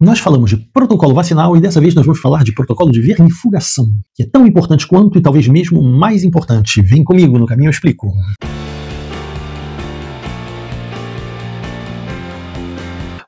Nós falamos de protocolo vacinal e dessa vez nós vamos falar de protocolo de vermifugação, que é tão importante quanto e talvez mesmo mais importante. Vem comigo, no caminho eu explico.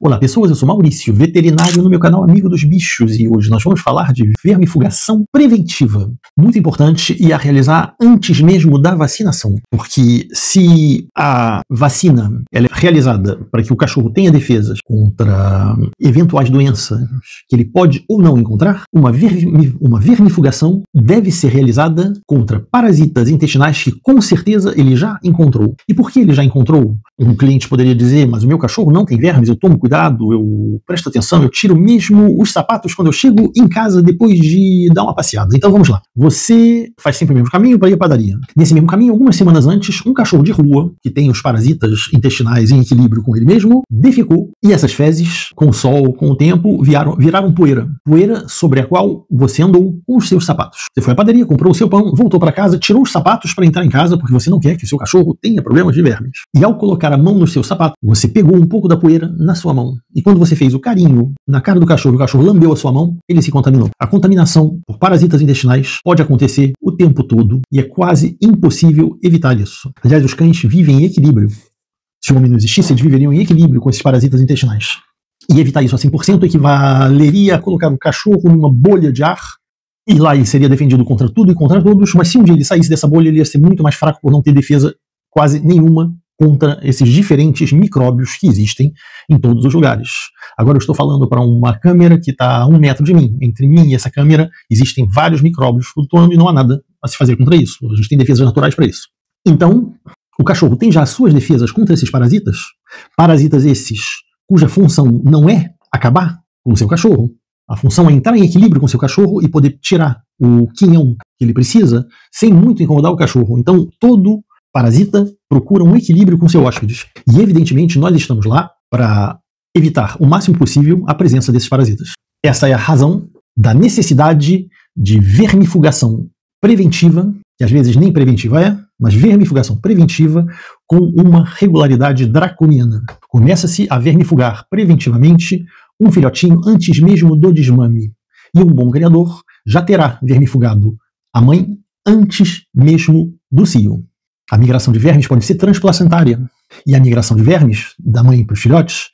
Olá pessoas, eu sou Maurício, veterinário no meu canal Amigo dos Bichos, e hoje nós vamos falar de vermifugação preventiva, muito importante e a realizar antes mesmo da vacinação, porque se a vacina ela é realizada para que o cachorro tenha defesas contra eventuais doenças que ele pode ou não encontrar, uma vermifugação deve ser realizada contra parasitas intestinais que com certeza ele já encontrou. E por que ele já encontrou? Um cliente poderia dizer, mas o meu cachorro não tem vermes, eu tomo cuidado, eu presto atenção, eu tiro mesmo os sapatos quando eu chego em casa depois de dar uma passeada. Então vamos lá. Você faz sempre o mesmo caminho para ir à padaria. Nesse mesmo caminho, algumas semanas antes, um cachorro de rua, que tem os parasitas intestinais em equilíbrio com ele mesmo, defecou, e essas fezes, com o sol, com o tempo, viraram poeira. Poeira sobre a qual você andou com os seus sapatos. Você foi à padaria, comprou o seu pão, voltou para casa, tirou os sapatos para entrar em casa, porque você não quer que o seu cachorro tenha problemas de vermes. E ao colocar a mão no seu sapato, você pegou um pouco da poeira na sua mão. E quando você fez o carinho na cara do cachorro, o cachorro lambeu a sua mão, ele se contaminou. A contaminação por parasitas intestinais pode acontecer o tempo todo e é quase impossível evitar isso. Aliás, os cães vivem em equilíbrio. Se o homem não existisse, eles viveriam em equilíbrio com esses parasitas intestinais. E evitar isso a 100% equivaleria a colocar o cachorro numa bolha de ar, e lá ele seria defendido contra tudo e contra todos, mas se um dia ele saísse dessa bolha, ele ia ser muito mais fraco por não ter defesa quase nenhuma contra esses diferentes micróbios que existem em todos os lugares. Agora eu estou falando para uma câmera que está a 1 metro de mim. Entre mim e essa câmera existem vários micróbios flutuando e não há nada a se fazer contra isso. A gente tem defesas naturais para isso. Então, o cachorro tem já as suas defesas contra esses parasitas, parasitas esses cuja função não é acabar com o seu cachorro. A função é entrar em equilíbrio com o seu cachorro e poder tirar o quinhão que ele precisa sem muito incomodar o cachorro. Então, todo parasita procura um equilíbrio com seu hóspede. E, evidentemente, nós estamos lá para evitar o máximo possível a presença desses parasitas. Essa é a razão da necessidade de vermifugação preventiva, que às vezes nem preventiva é, mas vermifugação preventiva com uma regularidade draconiana. Começa-se a vermifugar preventivamente um filhotinho antes mesmo do desmame. E um bom criador já terá vermifugado a mãe antes mesmo do cio. A migração de vermes pode ser transplacentária. E a migração de vermes da mãe para os filhotes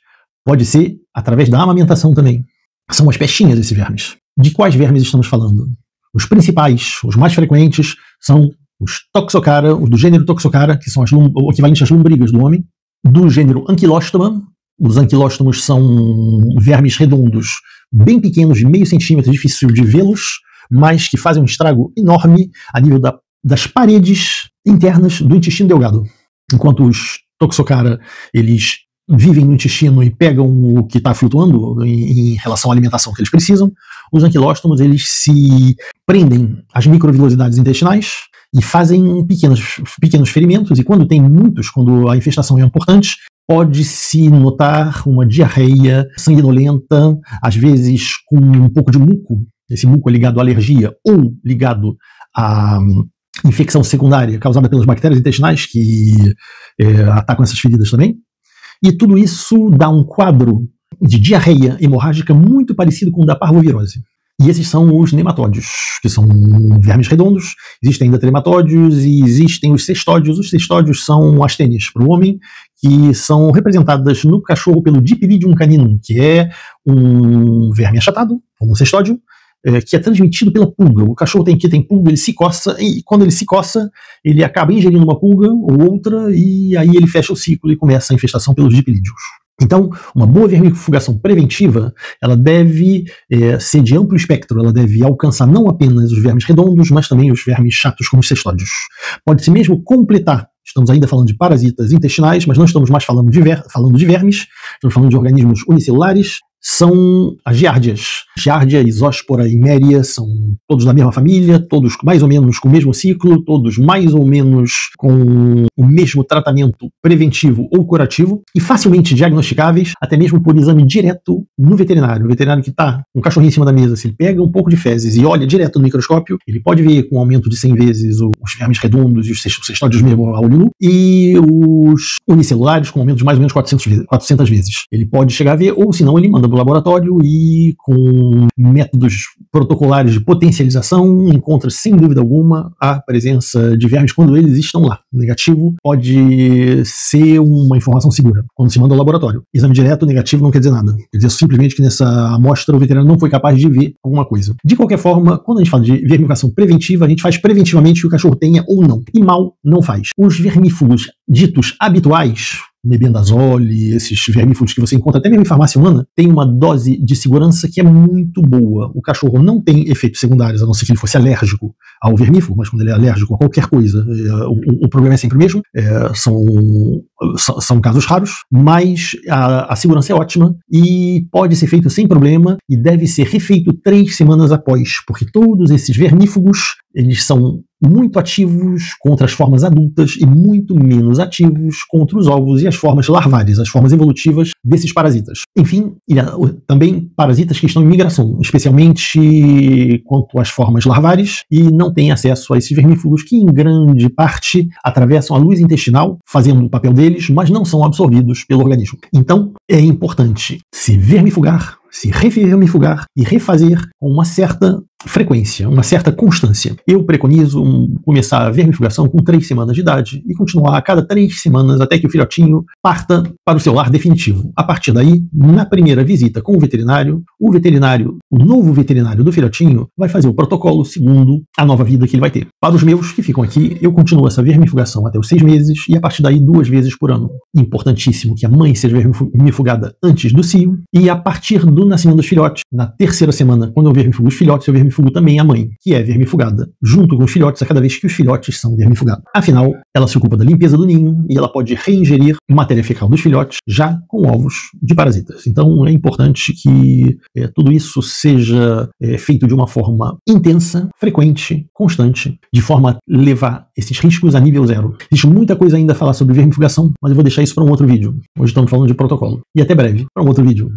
pode ser através da amamentação também. São as pestinhas desses vermes. De quais vermes estamos falando? Os principais, os mais frequentes, são os Toxocara, os do gênero Toxocara, que são o equivalente às lombrigas do homem. Do gênero Ankylostoma. Os ankylostomos são vermes redondos, bem pequenos, de meio centímetro, difícil de vê-los, mas que fazem um estrago enorme a nível das paredes internas do intestino delgado. Enquanto os Toxocara, eles vivem no intestino e pegam o que está flutuando em relação à alimentação que eles precisam, os ankylostomos, eles se prendem às microvilosidades intestinais e fazem pequenos ferimentos, e quando tem muitos, quando a infestação é importante, pode-se notar uma diarreia sanguinolenta, às vezes com um pouco de muco. Esse muco é ligado à alergia ou ligado à infecção secundária causada pelas bactérias intestinais que atacam essas feridas também. E tudo isso dá um quadro de diarreia hemorrágica muito parecido com o da parvovirose. E esses são os nematódios, que são vermes redondos. Existem ainda trematódios e existem os cestódios. Os cestódios são as tênis para o homem, que são representadas no cachorro pelo Dipyridium caninum, que é um verme achatado, como um cestódio, que é transmitido pela pulga. O cachorro tem pulga, ele se coça, e quando ele se coça, ele acaba ingerindo uma pulga ou outra, e aí ele fecha o ciclo e começa a infestação pelos dipyrídeos. Então, uma boa vermifugação preventiva, ela deve ser de amplo espectro, ela deve alcançar não apenas os vermes redondos, mas também os vermes chatos como os cestódios. Pode-se mesmo completar, estamos ainda falando de parasitas intestinais, mas não estamos mais falando de vermes, estamos falando de organismos unicelulares, são as giardias. Giardia, isóspora e méria são todos da mesma família, todos mais ou menos com o mesmo ciclo, todos mais ou menos com o mesmo tratamento preventivo ou curativo e facilmente diagnosticáveis, até mesmo por exame direto no veterinário. O veterinário que está com o cachorrinho em cima da mesa, se ele pega um pouco de fezes e olha direto no microscópio, ele pode ver com um aumento de 100 vezes os vermes redondos e os cestódios mesmo a olho nu, e os unicelulares com um aumento de mais ou menos 400 vezes. Ele pode chegar a ver, ou se não, ele manda manda para o laboratório e, com métodos protocolares de potencialização, encontra sem dúvida alguma a presença de vermes quando eles estão lá. Negativo pode ser uma informação segura quando se manda ao laboratório. Exame direto negativo não quer dizer nada. Quer dizer simplesmente que nessa amostra o veterinário não foi capaz de ver alguma coisa. De qualquer forma, quando a gente fala de vermifugação preventiva, a gente faz preventivamente que o cachorro tenha ou não. E mal não faz. Os vermífugos ditos habituais, mebendazole, esses vermífugos que você encontra até mesmo em farmácia humana, tem uma dose de segurança que é muito boa. O cachorro não tem efeitos secundários, a não ser que ele fosse alérgico ao vermífugo, mas quando ele é alérgico a qualquer coisa, o problema é sempre o mesmo. São casos raros, mas a segurança é ótima e pode ser feito sem problema e deve ser refeito 3 semanas após, porque todos esses vermífugos, eles são muito ativos contra as formas adultas e muito menos ativos contra os ovos e as formas larvárias, as formas evolutivas desses parasitas. Enfim, também parasitas que estão em migração, especialmente quanto às formas larvárias, e não têm acesso a esses vermífugos que, em grande parte, atravessam a luz intestinal, fazendo o papel deles, mas não são absorvidos pelo organismo. Então, é importante se vermifugar, se revermifugar e refazer com uma certa frequência, uma certa constância. Eu preconizo começar a vermifugação com 3 semanas de idade e continuar a cada 3 semanas até que o filhotinho parta para o seu lar definitivo. A partir daí, na primeira visita com o novo veterinário do filhotinho, vai fazer o protocolo segundo a nova vida que ele vai ter. Para os meus que ficam aqui, eu continuo essa vermifugação até os 6 meses e a partir daí 2 vezes por ano. Importantíssimo que a mãe seja vermifugada antes do cio e a partir do nascimento dos filhotes, na 3ª semana, quando eu vermifugo os filhotes, eu vermifugo também a mãe, que é vermifugada, junto com os filhotes a cada vez que os filhotes são vermifugados. Afinal, ela se ocupa da limpeza do ninho e ela pode reingerir matéria fecal dos filhotes já com ovos de parasitas. Então é importante que tudo isso seja feito de uma forma intensa, frequente, constante, de forma a levar esses riscos a nível zero. Existe muita coisa ainda a falar sobre vermifugação, mas eu vou deixar isso para um outro vídeo. Hoje estamos falando de protocolo. E até breve, para um outro vídeo.